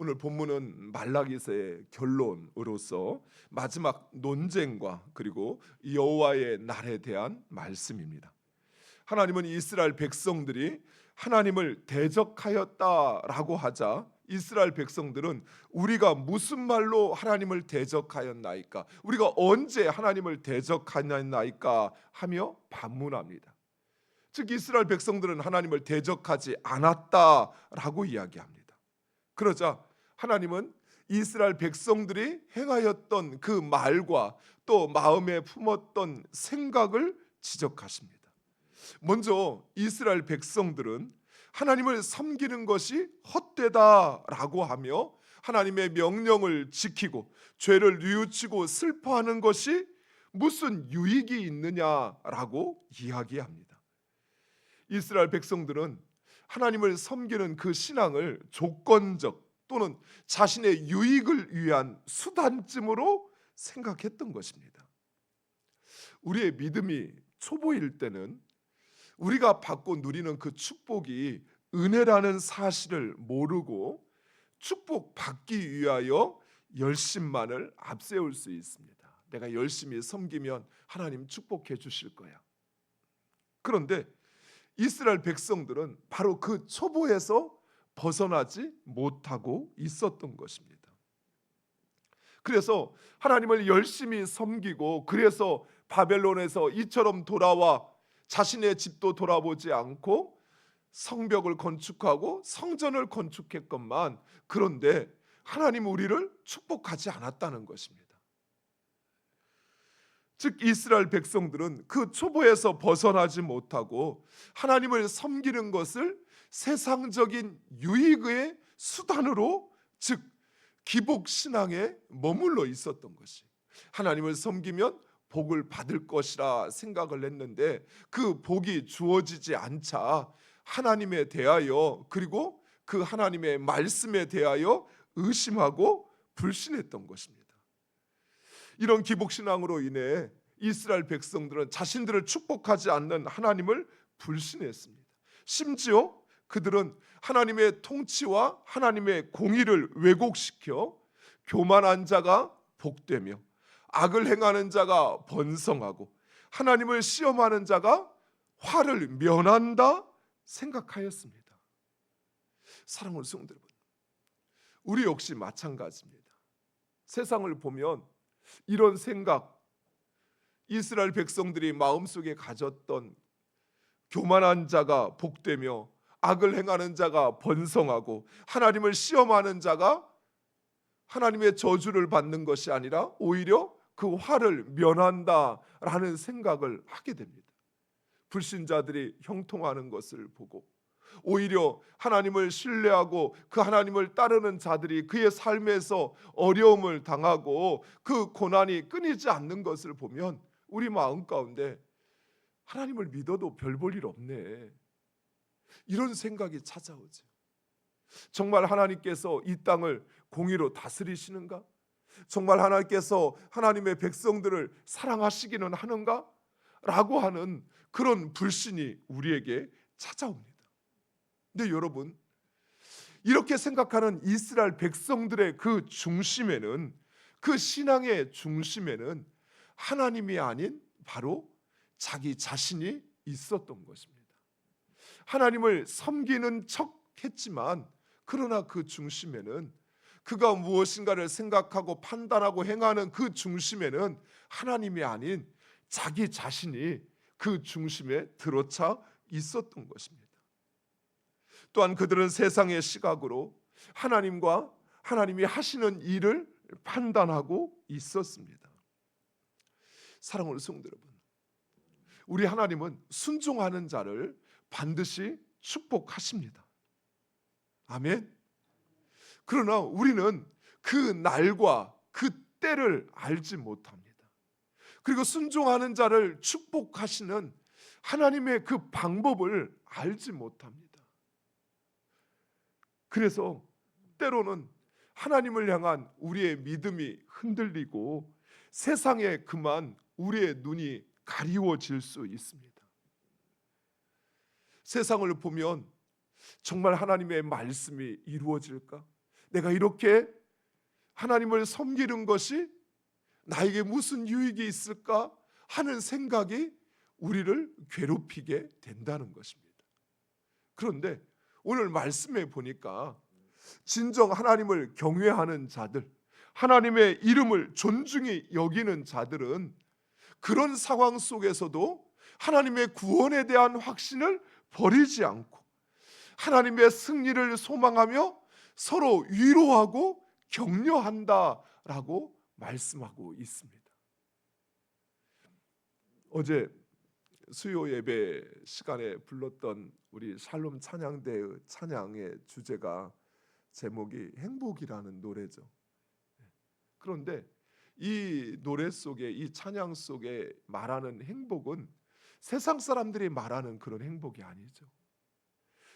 오늘 본문은 말라기서의 결론으로서 마지막 논쟁과 그리고 여호와의 날에 대한 말씀입니다. 하나님은 이스라엘 백성들이 하나님을 대적하였다라고 하자 이스라엘 백성들은 우리가 무슨 말로 하나님을 대적하였나이까? 우리가 언제 하나님을 대적하였나이까? 하며 반문합니다. 즉 이스라엘 백성들은 하나님을 대적하지 않았다라고 이야기합니다. 그러자 하나님은 이스라엘 백성들이 행하였던 그 말과 또 마음에 품었던 생각을 지적하십니다. 먼저 이스라엘 백성들은 하나님을 섬기는 것이 헛되다라고 하며 하나님의 명령을 지키고 죄를 뉘우치고 슬퍼하는 것이 무슨 유익이 있느냐라고 이야기합니다. 이스라엘 백성들은 하나님을 섬기는 그 신앙을 조건적 또는 자신의 유익을 위한 수단쯤으로 생각했던 것입니다. 우리의 믿음이 초보일 때는 우리가 받고 누리는 그 축복이 은혜라는 사실을 모르고 축복받기 위하여 열심만을 앞세울 수 있습니다. 내가 열심히 섬기면 하나님 축복해 주실 거야. 그런데 이스라엘 백성들은 바로 그 초보에서 벗어나지 못하고 있었던 것입니다. 그래서 하나님을 열심히 섬기고 그래서 바벨론에서 이처럼 돌아와 자신의 집도 돌아보지 않고 성벽을 건축하고 성전을 건축했건만 그런데 하나님 우리를 축복하지 않았다는 것입니다. 즉 이스라엘 백성들은 그 초보에서 벗어나지 못하고 하나님을 섬기는 것을 세상적인 유익의 수단으로 즉 기복신앙에 머물러 있었던 것이 하나님을 섬기면 복을 받을 것이라 생각을 했는데 그 복이 주어지지 않자 하나님에 대하여 그리고 그 하나님의 말씀에 대하여 의심하고 불신했던 것입니다. 이런 기복신앙으로 인해 이스라엘 백성들은 자신들을 축복하지 않는 하나님을 불신했습니다. 심지어 그들은 하나님의 통치와 하나님의 공의를 왜곡시켜 교만한 자가 복되며 악을 행하는 자가 번성하고 하나님을 시험하는 자가 화를 면한다 생각하였습니다. 사랑하는 성도 여러분, 우리 역시 마찬가지입니다. 세상을 보면 이런 생각, 이스라엘 백성들이 마음속에 가졌던 교만한 자가 복되며 악을 행하는 자가 번성하고 하나님을 시험하는 자가 하나님의 저주를 받는 것이 아니라 오히려 그 화를 면한다라는 생각을 하게 됩니다. 불신자들이 형통하는 것을 보고 오히려 하나님을 신뢰하고 그 하나님을 따르는 자들이 그의 삶에서 어려움을 당하고 그 고난이 끊이지 않는 것을 보면 우리 마음 가운데 하나님을 믿어도 별 볼 일 없네, 이런 생각이 찾아오죠. 정말 하나님께서 이 땅을 공의로 다스리시는가? 정말 하나님께서 하나님의 백성들을 사랑하시기는 하는가? 라고 하는 그런 불신이 우리에게 찾아옵니다. 근데 여러분, 이렇게 생각하는 이스라엘 백성들의 그 중심에는, 그 신앙의 중심에는 하나님이 아닌 바로 자기 자신이 있었던 것입니다. 하나님을 섬기는 척 했지만 그러나 그 중심에는 그가 무엇인가를 생각하고 판단하고 행하는 그 중심에는 하나님이 아닌 자기 자신이 그 중심에 들어차 있었던 것입니다. 또한 그들은 세상의 시각으로 하나님과 하나님이 하시는 일을 판단하고 있었습니다. 사랑하는 성도 여러분, 우리 하나님은 순종하는 자를 반드시 축복하십니다. 아멘. 그러나 우리는 그 날과 그 때를 알지 못합니다. 그리고 순종하는 자를 축복하시는 하나님의 그 방법을 알지 못합니다. 그래서 때로는 하나님을 향한 우리의 믿음이 흔들리고 세상에 그만 우리의 눈이 가리워질 수 있습니다. 세상을 보면 정말 하나님의 말씀이 이루어질까? 내가 이렇게 하나님을 섬기는 것이 나에게 무슨 유익이 있을까 하는 생각이 우리를 괴롭히게 된다는 것입니다. 그런데 오늘 말씀에 보니까 진정 하나님을 경외하는 자들, 하나님의 이름을 존중히 여기는 자들은 그런 상황 속에서도 하나님의 구원에 대한 확신을 버리지 않고 하나님의 승리를 소망하며 서로 위로하고 격려한다라고 말씀하고 있습니다. 어제 수요 예배 시간에 불렀던 우리 샬롬 찬양대의 찬양의 주제가 제목이 행복이라는 노래죠. 그런데 이 노래 속에, 이 찬양 속에 말하는 행복은 세상 사람들이 말하는 그런 행복이 아니죠.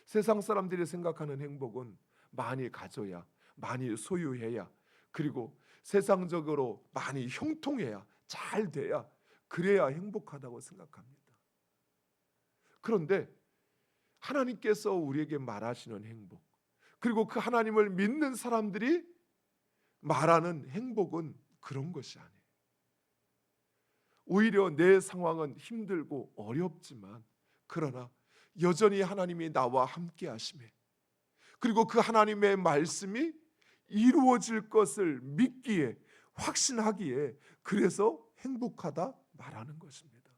세상 사람들이 생각하는 행복은 많이 가져야, 많이 소유해야, 그리고 세상적으로 많이 형통해야, 잘 돼야, 그래야 행복하다고 생각합니다. 그런데 하나님께서 우리에게 말하시는 행복, 그리고 그 하나님을 믿는 사람들이 말하는 행복은 그런 것이 아니에요. 오히려 내 상황은 힘들고 어렵지만 그러나 여전히 하나님이 나와 함께 하심에, 그리고 그 하나님의 말씀이 이루어질 것을 믿기에, 확신하기에, 그래서 행복하다 말하는 것입니다.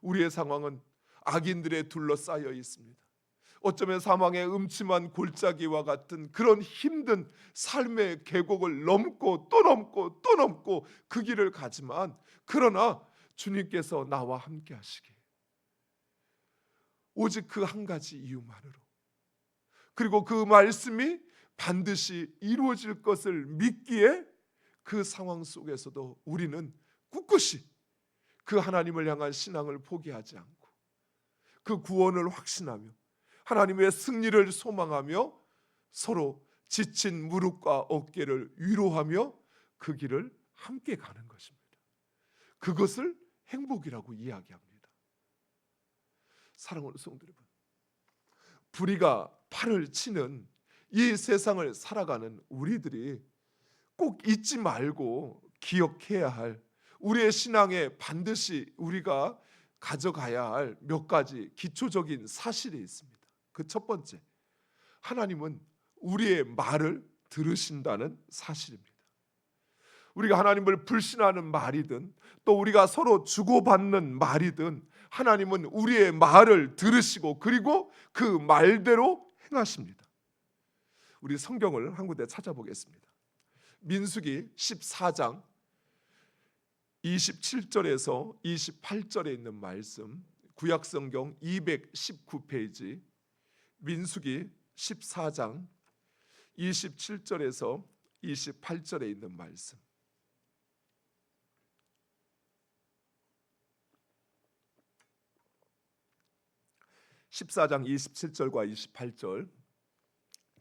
우리의 상황은 악인들에 둘러싸여 있습니다. 어쩌면 사망의 음침한 골짜기와 같은 그런 힘든 삶의 계곡을 넘고 또 넘고 또 넘고 그 길을 가지만, 그러나 주님께서 나와 함께 하시기에 오직 그 한 가지 이유만으로, 그리고 그 말씀이 반드시 이루어질 것을 믿기에 그 상황 속에서도 우리는 꿋꿋이 그 하나님을 향한 신앙을 포기하지 않고 그 구원을 확신하며 하나님의 승리를 소망하며 서로 지친 무릎과 어깨를 위로하며 그 길을 함께 가는 것입니다. 그것을 행복이라고 이야기합니다. 사랑하는 성도 여러분, 불의가 판을 치는 이 세상을 살아가는 우리들이 꼭 잊지 말고 기억해야 할, 우리의 신앙에 반드시 우리가 가져가야 할 몇 가지 기초적인 사실이 있습니다. 그 첫 번째, 하나님은 우리의 말을 들으신다는 사실입니다. 우리가 하나님을 불신하는 말이든 또 우리가 서로 주고받는 말이든 하나님은 우리의 말을 들으시고 그리고 그 말대로 행하십니다. 우리 성경을 한 군데 찾아보겠습니다. 민수기 14장 27절에서 28절에 있는 말씀, 구약성경 219페이지, 민수기 14장 27절에서 28절에 있는 말씀. (14장) 27절과 28절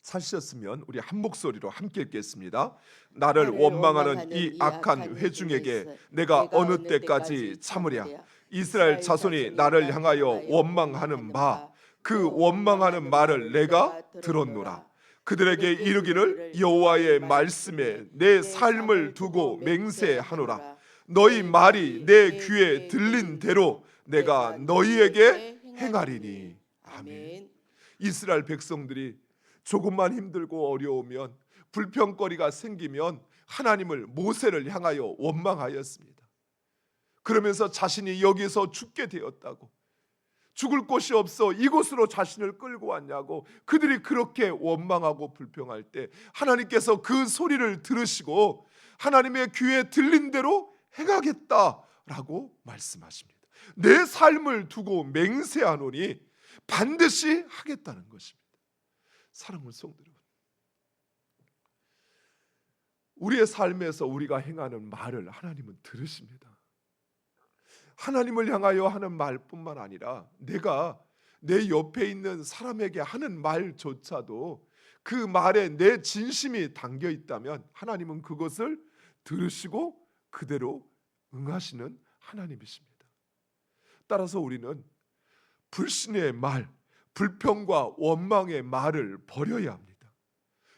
찾으셨으면 우리 한 목소리로 함께 읽겠습니다. 나를 원망하는 이 악한 회중에게 내가 어느 때까지 참으랴. 이스라엘 자손이 나를 향하여 원망하는 바, 그 원망하는 말을 내가 들었노라. 그들에게 이르기를 여호와의 말씀에 내 삶을 두고 맹세하노라. 너희 말이 내 귀에 들린 대로 내가 너희에게 행하리니. 아멘. 이스라엘 백성들이 조금만 힘들고 어려우면, 불평거리가 생기면 하나님을, 모세를 향하여 원망하였습니다. 그러면서 자신이 여기서 죽게 되었다고, 죽을 곳이 없어 이곳으로 자신을 끌고 왔냐고 그들이 그렇게 원망하고 불평할 때 하나님께서 그 소리를 들으시고 하나님의 귀에 들린 대로 행하겠다라고 말씀하십니다. 내 삶을 두고 맹세하노니 반드시 하겠다는 것입니다. 사랑하는 성도 여러분, 우리의 삶에서 우리가 행하는 말을 하나님은 들으십니다. 하나님을 향하여 하는 말뿐만 아니라 내가 내 옆에 있는 사람에게 하는 말조차도 그 말에 내 진심이 담겨 있다면 하나님은 그것을 들으시고 그대로 응하시는 하나님이십니다. 따라서 우리는 불신의 말, 불평과 원망의 말을 버려야 합니다.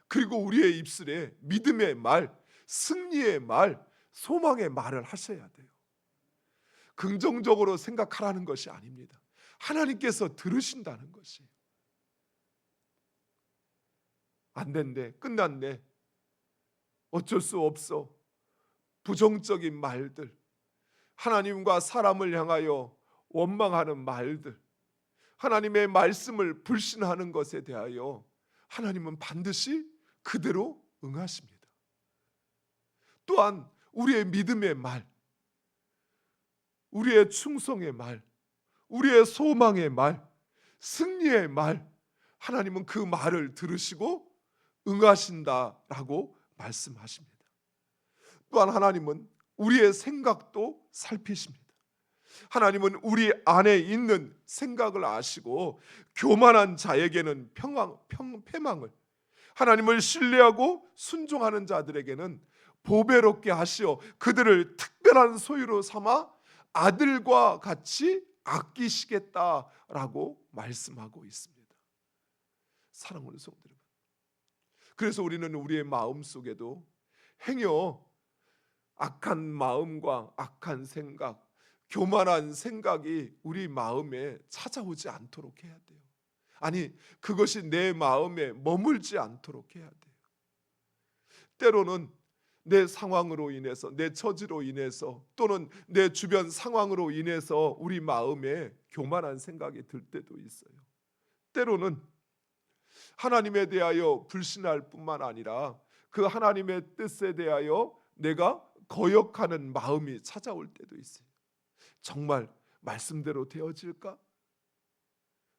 그리고 우리의 입술에 믿음의 말, 승리의 말, 소망의 말을 하셔야 돼요. 긍정적으로 생각하라는 것이 아닙니다. 하나님께서 들으신다는 것이에요. 안 된대, 끝났네, 어쩔 수 없어, 부정적인 말들, 하나님과 사람을 향하여 원망하는 말들, 하나님의 말씀을 불신하는 것에 대하여 하나님은 반드시 그대로 응하십니다. 또한 우리의 믿음의 말, 우리의 충성의 말, 우리의 소망의 말, 승리의 말, 하나님은 그 말을 들으시고 응하신다라고 말씀하십니다. 또한 하나님은 우리의 생각도 살피십니다. 하나님은 우리 안에 있는 생각을 아시고 교만한 자에게는 패망을, 하나님을 신뢰하고 순종하는 자들에게는 보배롭게 하시어 그들을 특별한 소유로 삼아 아들과 같이 아끼시겠다라고 말씀하고 있습니다. 사랑하는 성도 여러분, 그래서 우리는 우리의 마음 속에도 행여 악한 마음과 악한 생각, 교만한 생각이 우리 마음에 찾아오지 않도록 해야 돼요. 아니, 그것이 내 마음에 머물지 않도록 해야 돼요. 때로는 내 상황으로 인해서, 내 처지로 인해서, 또는 내 주변 상황으로 인해서 우리 마음에 교만한 생각이 들 때도 있어요. 때로는 하나님에 대하여 불신할 뿐만 아니라 그 하나님의 뜻에 대하여 내가 거역하는 마음이 찾아올 때도 있어요. 정말 말씀대로 되어질까?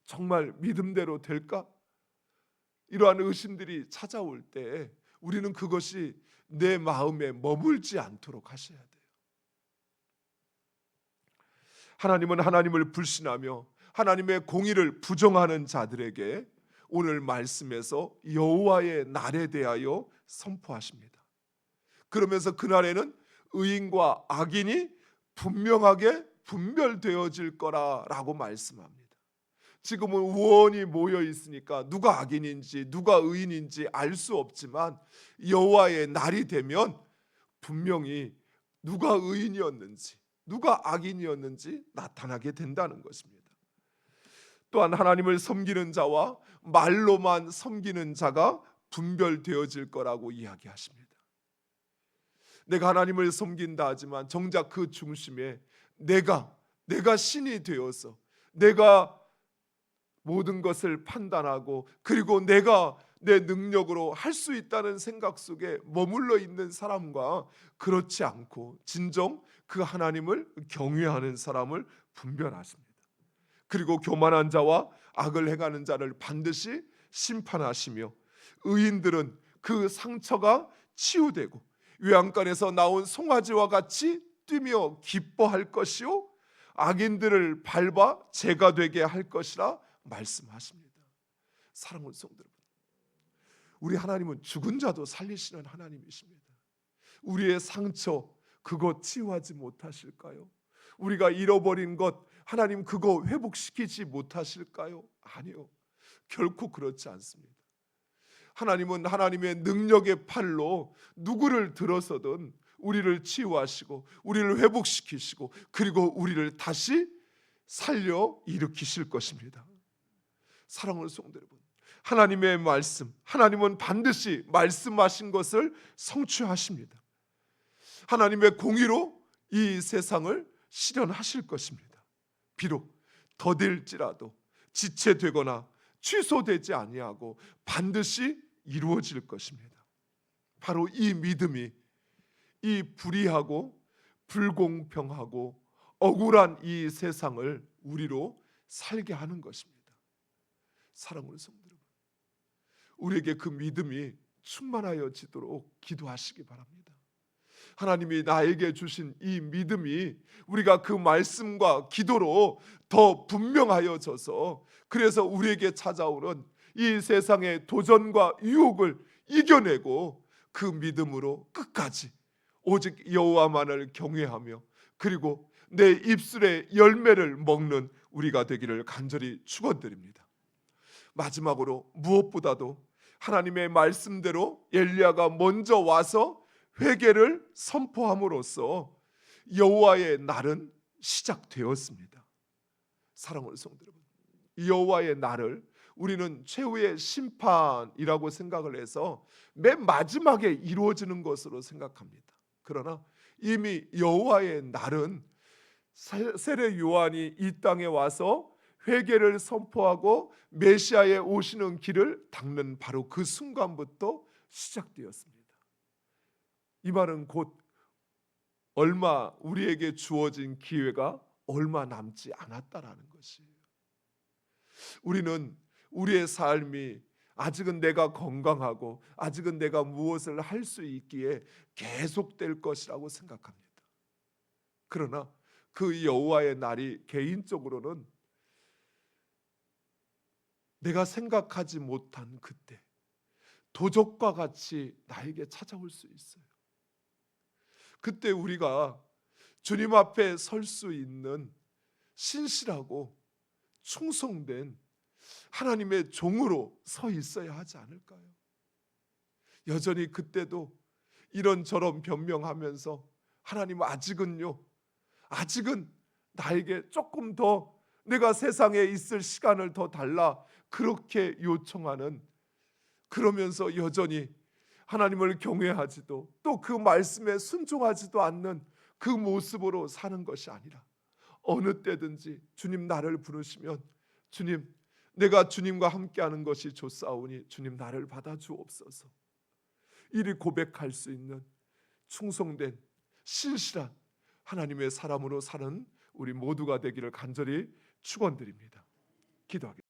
정말 믿음대로 될까? 이러한 의심들이 찾아올 때 우리는 그것이 내 마음에 머물지 않도록 하셔야 돼요. 하나님은 하나님을 불신하며 하나님의 공의를 부정하는 자들에게 오늘 말씀에서 여호와의 날에 대하여 선포하십니다. 그러면서 그날에는 의인과 악인이 분명하게 분별되어질 거라라고 말씀합니다. 지금은 우원이 모여 있으니까 누가 악인인지 누가 의인인지 알 수 없지만 여호와의 날이 되면 분명히 누가 의인이었는지 누가 악인이었는지 나타나게 된다는 것입니다. 또한 하나님을 섬기는 자와 말로만 섬기는 자가 분별되어질 거라고 이야기하십니다. 내가 하나님을 섬긴다 하지만 정작 그 중심에 내가 신이 되어서 내가 모든 것을 판단하고 그리고 내가 내 능력으로 할 수 있다는 생각 속에 머물러 있는 사람과 그렇지 않고 진정 그 하나님을 경외하는 사람을 분별하십니다. 그리고 교만한 자와 악을 행하는 자를 반드시 심판하시며 의인들은 그 상처가 치유되고 외양간에서 나온 송아지와 같이 뛰며 기뻐할 것이요 악인들을 밟아 재가 되게 할 것이라 말씀하십니다. 사랑하는 성도 여러분, 우리 하나님은 죽은 자도 살리시는 하나님이십니다. 우리의 상처 그거 치유하지 못하실까요? 우리가 잃어버린 것 하나님 그거 회복시키지 못하실까요? 아니요, 결코 그렇지 않습니다. 하나님은 하나님의 능력의 팔로 누구를 들어서든 우리를 치유하시고 우리를 회복시키시고 그리고 우리를 다시 살려 일으키실 것입니다. 사랑하는 성도 여러분, 하나님의 말씀, 하나님은 반드시 말씀하신 것을 성취하십니다. 하나님의 공의로 이 세상을 실현하실 것입니다. 비록 더딜지라도 지체되거나 취소되지 아니하고 반드시 이루어질 것입니다. 바로 이 믿음이 이 불의하고 불공평하고 억울한 이 세상을 우리로 살게 하는 것입니다. 사랑하는 성도 여러분, 우리에게 그 믿음이 충만하여지도록 기도하시기 바랍니다. 하나님이 나에게 주신 이 믿음이 우리가 그 말씀과 기도로 더 분명하여져서 그래서 우리에게 찾아오는 이 세상의 도전과 유혹을 이겨내고 그 믿음으로 끝까지 오직 여호와만을 경외하며 그리고 내 입술의 열매를 먹는 우리가 되기를 간절히 축원드립니다. 마지막으로 무엇보다도 하나님의 말씀대로 엘리야가 먼저 와서 회개를 선포함으로써 여호와의 날은 시작되었습니다. 사랑하는 성도 여러분, 여호와의 날을 우리는 최후의 심판이라고 생각을 해서 맨 마지막에 이루어지는 것으로 생각합니다. 그러나 이미 여호와의 날은 세례 요한이 이 땅에 와서 회개를 선포하고 메시아의 오시는 길을 닦는 바로 그 순간부터 시작되었습니다. 이 말은 곧 얼마 우리에게 주어진 기회가 얼마 남지 않았다라는 것이에요. 우리는 우리의 삶이 아직은 내가 건강하고 아직은 내가 무엇을 할 수 있기에 계속될 것이라고 생각합니다. 그러나 그 여호와의 날이 개인적으로는 내가 생각하지 못한 그때 도적과 같이 나에게 찾아올 수 있어요. 그때 우리가 주님 앞에 설 수 있는 신실하고 충성된 하나님의 종으로 서 있어야 하지 않을까요? 여전히 그때도 이런저런 변명하면서 하나님 아직은요, 아직은 나에게 조금 더 내가 세상에 있을 시간을 더 달라 그렇게 요청하는, 그러면서 여전히 하나님을 경외하지도 또 그 말씀에 순종하지도 않는 그 모습으로 사는 것이 아니라 어느 때든지 주님 나를 부르시면 주님 내가 주님과 함께하는 것이 좋사오니 주님 나를 받아주옵소서, 이리 고백할 수 있는 충성된 신실한 하나님의 사람으로 사는 우리 모두가 되기를 간절히 축원드립니다. 기도하겠습니다.